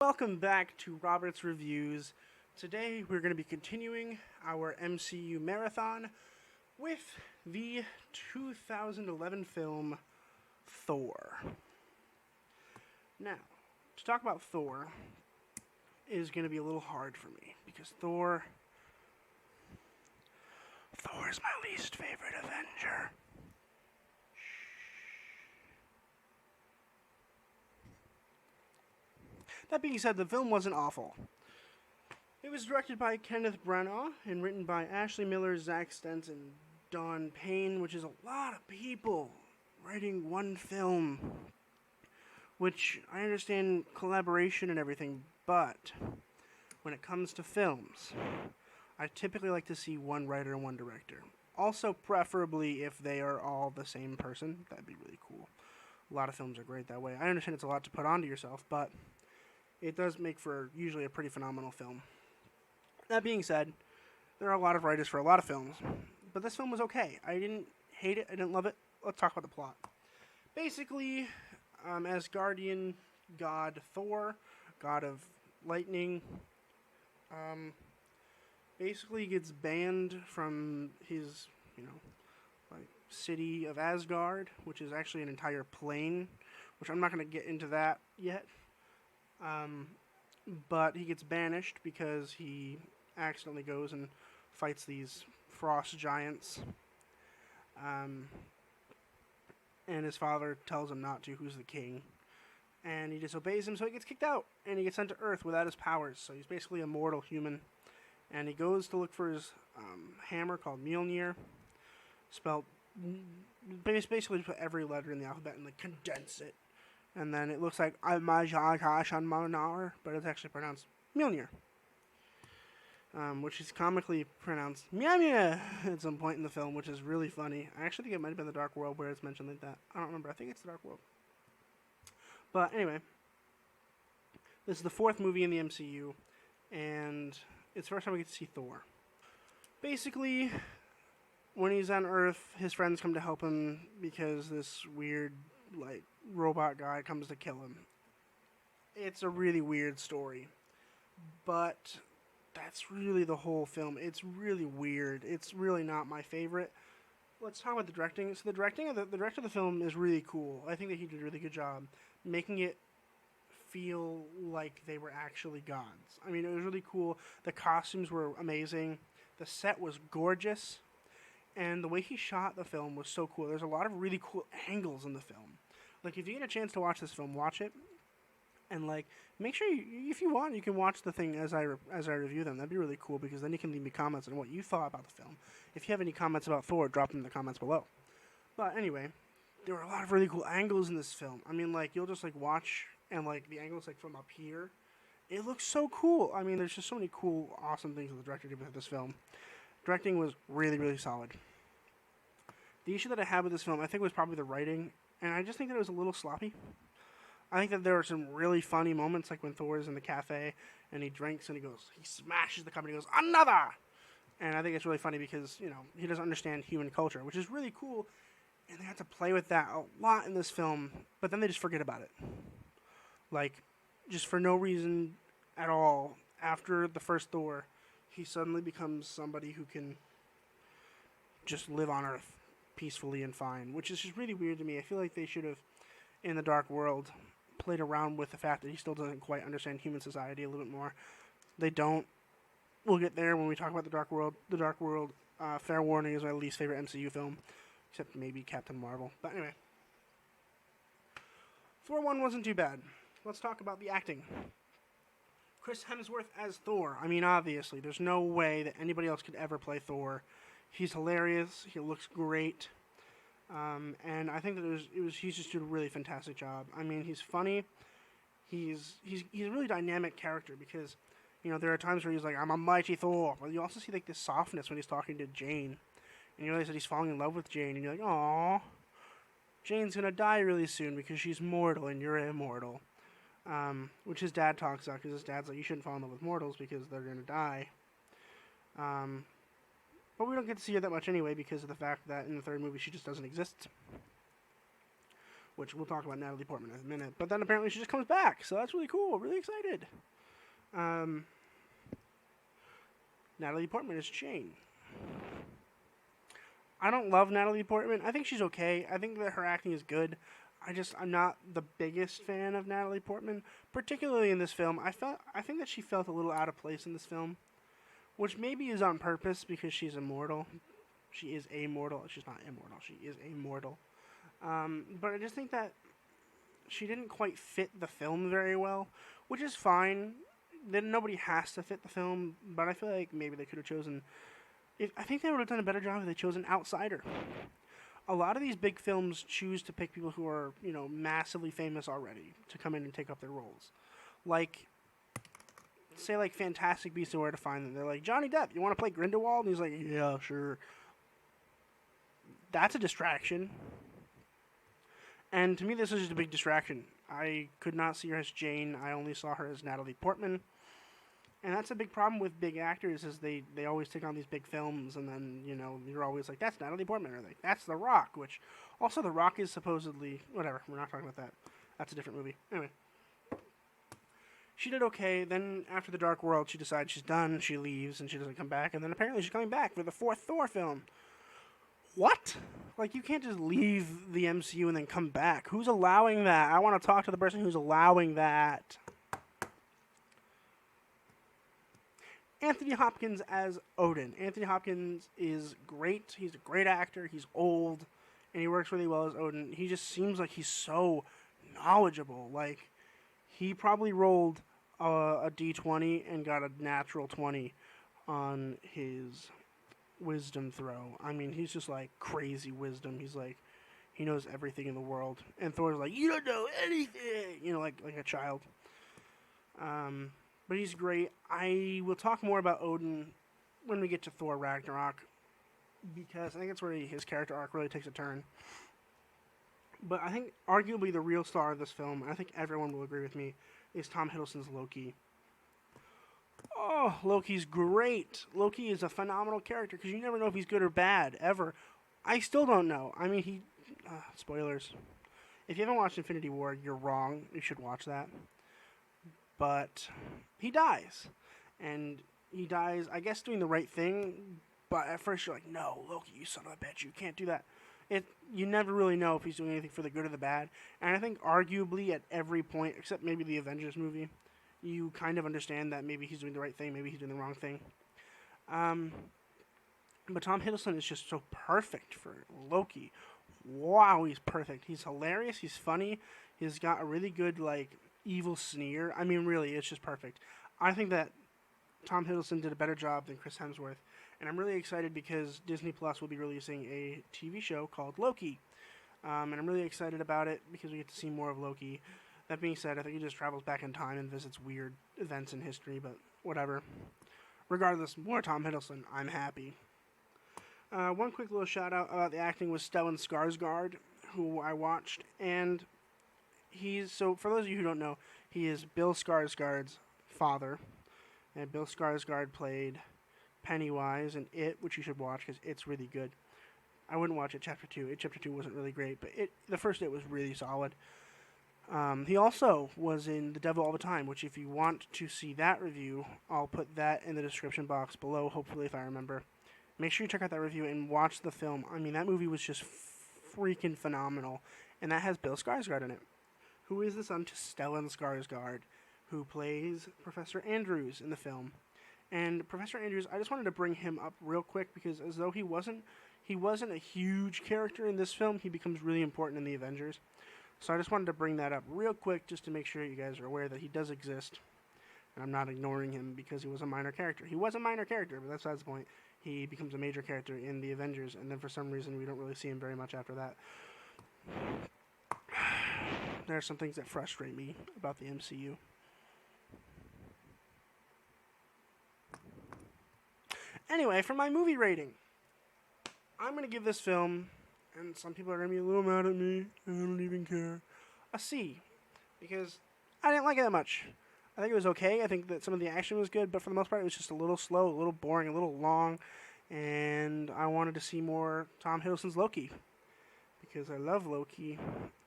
Welcome back to Robert's Reviews. Today we're going to be continuing our MCU marathon with the 2011 film Thor. Now, to talk about Thor is going to be a little hard for me because Thor is my least favorite Avenger. That being said, the film wasn't awful. It was directed by Kenneth Branagh and written by Ashley Miller, Zach Stenson, Don Payne, which is a lot of people writing one film. Which I understand collaboration and everything, but when it comes to films, I typically like to see one writer and one director. Also, preferably if they are all the same person, that'd be really cool. A lot of films are great that way. I understand it's a lot to put onto yourself, but it does make for usually a pretty phenomenal film. That being said, there are a lot of writers for a lot of films, but this film was okay. I didn't hate it. I didn't love it. Let's talk about the plot. Basically, Asgardian god Thor, god of lightning, basically gets banned from his, city of Asgard, which is actually an entire plane, which I'm not going to get into that yet. But he gets banished because he accidentally goes and fights these frost giants. And his father tells him not to, who's the king. And he disobeys him, so he gets kicked out. And he gets sent to Earth without his powers. So he's basically a mortal human. And he goes to look for his hammer called Mjolnir. Spelled, basically put every letter in the alphabet and condense it. And then it looks like Manar, but it's actually pronounced Mjolnir. Which is comically pronounced Mjolnir at some point in the film, which is really funny. I actually think it might have been The Dark World where it's mentioned like that. I don't remember. I think it's The Dark World. But anyway, this is the fourth movie in the MCU, and it's the first time we get to see Thor. Basically, when he's on Earth, his friends come to help him because this weird, robot guy comes to kill him. It's a really weird story, but that's really the whole film. It's really weird. It's really not my favorite. Let's talk about the directing. So the director of the film is really cool. I think that he did a really good job making it feel like they were actually gods. I mean, it was really cool. The costumes were amazing. The set was gorgeous. And the way he shot the film was so cool. There's a lot of really cool angles in the film. If you get a chance to watch this film, watch it. And, make sure, if you want, you can watch the thing as I review them. That'd be really cool, because then you can leave me comments on what you thought about the film. If you have any comments about Thor, drop them in the comments below. But anyway, there were a lot of really cool angles in this film. I mean, you'll just, watch, and, the angles, from up here. It looks so cool. I mean, there's just so many cool, awesome things that the director did with this film. Directing was really, really solid. The issue that I had with this film, I think, was probably the writing, and I just think that it was a little sloppy. I think that there were some really funny moments, like when Thor is in the cafe, and he drinks, and he smashes the cup, and he goes, "Another!" And I think it's really funny because, he doesn't understand human culture, which is really cool, and they had to play with that a lot in this film, but then they just forget about it. Just for no reason at all, after the first Thor, he suddenly becomes somebody who can just live on Earth peacefully and fine, which is just really weird to me. I feel like they should have, in The Dark World, played around with the fact that he still doesn't quite understand human society a little bit more. They don't. We'll get there when we talk about The Dark World. The Dark World, fair warning, is my least favorite MCU film, except maybe Captain Marvel. But anyway, Thor 1 wasn't too bad. Let's talk about the acting. Chris Hemsworth as Thor. I mean, obviously, there's no way that anybody else could ever play Thor. He's hilarious. He looks great. And I think that he's just did a really fantastic job. I mean, he's funny. He's a really dynamic character because, there are times where he's like, "I'm a mighty Thor." But you also see this softness when he's talking to Jane. And you realize that he's falling in love with Jane. And you're like, "Aw, Jane's going to die really soon because she's mortal and you're immortal." Which his dad talks about, because his dad's like, "You shouldn't fall in love with mortals because they're going to die." But we don't get to see her that much anyway because of the fact that in the third movie she just doesn't exist. which we'll talk about Natalie Portman in a minute. But then apparently she just comes back, so that's really cool. Really excited. Natalie Portman is Jane. I don't love Natalie Portman. I think she's okay. I think that her acting is good. I'm not the biggest fan of Natalie Portman, particularly in this film. I think that she felt a little out of place in this film, which maybe is on purpose because she's immortal. She is amortal. She's not immortal. She is immortal. But I just think that she didn't quite fit the film very well, which is fine. Then nobody has to fit the film, but I feel like maybe they could have chosen. I think they would have done a better job if they chose an outsider. A lot of these big films choose to pick people who are, massively famous already to come in and take up their roles. Like, say, like, Fantastic Beasts and Where to Find Them. They're like, Johnny Depp, you want to play Grindelwald? And he's like, yeah, sure. That's a distraction. And to me, this is just a big distraction. I could not see her as Jane. I only saw her as Natalie Portman. And that's a big problem with big actors is they always take on these big films and then, you're always like, that's Natalie Portman, or like, that's The Rock, which also The Rock is supposedly, whatever, we're not talking about that. That's a different movie. Anyway. She did okay, then after The Dark World, she decides she's done, she leaves, and she doesn't come back, and then apparently she's coming back for the 4th Thor film. What? Like, you can't just leave the MCU and then come back. Who's allowing that? I want to talk to the person who's allowing that. Anthony Hopkins as Odin. Anthony Hopkins is great. He's a great actor. He's old, and he works really well as Odin. He just seems like he's so knowledgeable. Like, he probably rolled a D20 and got a natural 20 on his wisdom throw. I mean, he's just like crazy wisdom. He's like, he knows everything in the world. And Thor's like, you don't know anything, like a child. But he's great. I will talk more about Odin when we get to Thor Ragnarok, because I think that's where his character arc really takes a turn. But I think arguably the real star of this film, and I think everyone will agree with me, is Tom Hiddleston's Loki. Oh, Loki's great. Loki is a phenomenal character because you never know if he's good or bad, ever. I still don't know. I mean, spoilers. If you haven't watched Infinity War, you're wrong. You should watch that. But he dies. And he dies, I guess, doing the right thing. But at first you're like, no, Loki, you son of a bitch, you can't do that. You never really know if he's doing anything for the good or the bad. And I think arguably at every point, except maybe the Avengers movie, you kind of understand that maybe he's doing the right thing, maybe he's doing the wrong thing. But Tom Hiddleston is just so perfect for Loki. Wow, he's perfect. He's hilarious, he's funny, he's got a really good, evil sneer. I mean, really, it's just perfect. I think that Tom Hiddleston did a better job than Chris Hemsworth. And I'm really excited because Disney Plus will be releasing a TV show called Loki. And I'm really excited about it because we get to see more of Loki. That being said, I think he just travels back in time and visits weird events in history, but whatever. Regardless, more Tom Hiddleston. I'm happy. One quick little shout out about the acting was Stellan Skarsgård, who I watched. And so for those of you who don't know, he is Bill Skarsgård's father. And Bill Skarsgård played Pennywise in It, which you should watch because it's really good. I wouldn't watch it Chapter 2. Chapter 2 wasn't really great, but the first It was really solid. He also was in The Devil All the Time, which if you want to see that review, I'll put that in the description box below, hopefully if I remember. Make sure you check out that review and watch the film. I mean, that movie was just freaking phenomenal. And that has Bill Skarsgård in it, who is the son to Stellan Skarsgård, who plays Professor Andrews in the film. And Professor Andrews, I just wanted to bring him up real quick because as though he wasn't a huge character in this film, he becomes really important in the Avengers. So I just wanted to bring that up real quick just to make sure you guys are aware that he does exist. And I'm not ignoring him because he was a minor character. He was a minor character, but that's the point. He becomes a major character in the Avengers, and then for some reason we don't really see him very much after that. There are some things that frustrate me about the MCU. Anyway, for my movie rating, I'm going to give this film, and some people are going to be a little mad at me, and I don't even care, a C. Because I didn't like it that much. I think it was okay. I think that some of the action was good, but for the most part it was just a little slow, a little boring, a little long, and I wanted to see more Tom Hiddleston's Loki. because I love Loki,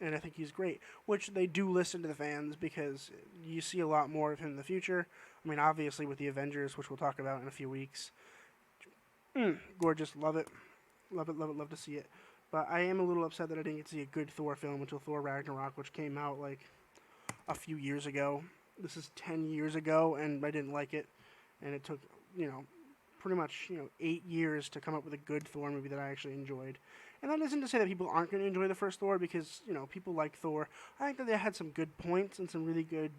and I think he's great. Which they do listen to the fans because you see a lot more of him in the future. I mean, obviously with the Avengers, which we'll talk about in a few weeks. Gorgeous, love it, love it, love it, love to see it. But I am a little upset that I didn't get to see a good Thor film until Thor Ragnarok, which came out like a few years ago. This is 10 years ago, and I didn't like it. And it took, pretty much, 8 years to come up with a good Thor movie that I actually enjoyed. And that isn't to say that people aren't going to enjoy the first Thor, because, people like Thor. I think that they had some good points and some really good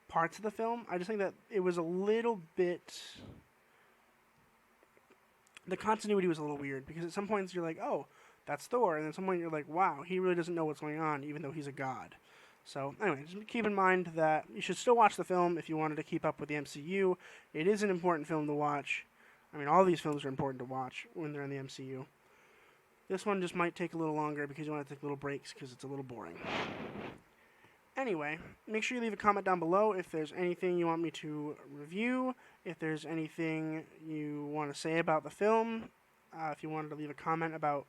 parts of the film. I just think that it was a little bit... The continuity was a little weird, because at some points you're like, oh, that's Thor, and at some point you're like, wow, he really doesn't know what's going on, even though he's a god. So, anyway, just keep in mind that you should still watch the film if you wanted to keep up with the MCU. It is an important film to watch. I mean, all these films are important to watch when they're in the MCU. This one just might take a little longer because you want to take little breaks because it's a little boring. Anyway, make sure you leave a comment down below if there's anything you want me to review, if there's anything you want to say about the film, if you wanted to leave a comment about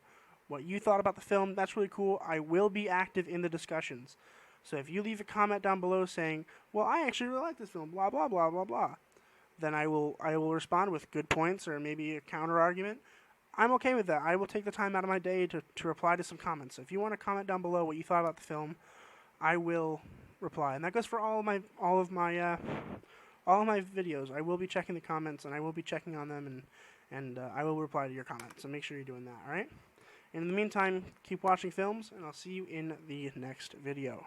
what you thought about the film, that's really cool. I will be active in the discussions. So if you leave a comment down below saying, well, I actually really like this film, blah, blah, blah, blah, blah, then I will respond with good points or maybe a counter argument. I'm okay with that. I will take the time out of my day to reply to some comments. So if you want to comment down below what you thought about the film, I will reply. And that goes for all of my videos. I will be checking the comments, and I will be checking on them, and I will reply to your comments. So make sure you're doing that, all right? And in the meantime, keep watching films, and I'll see you in the next video.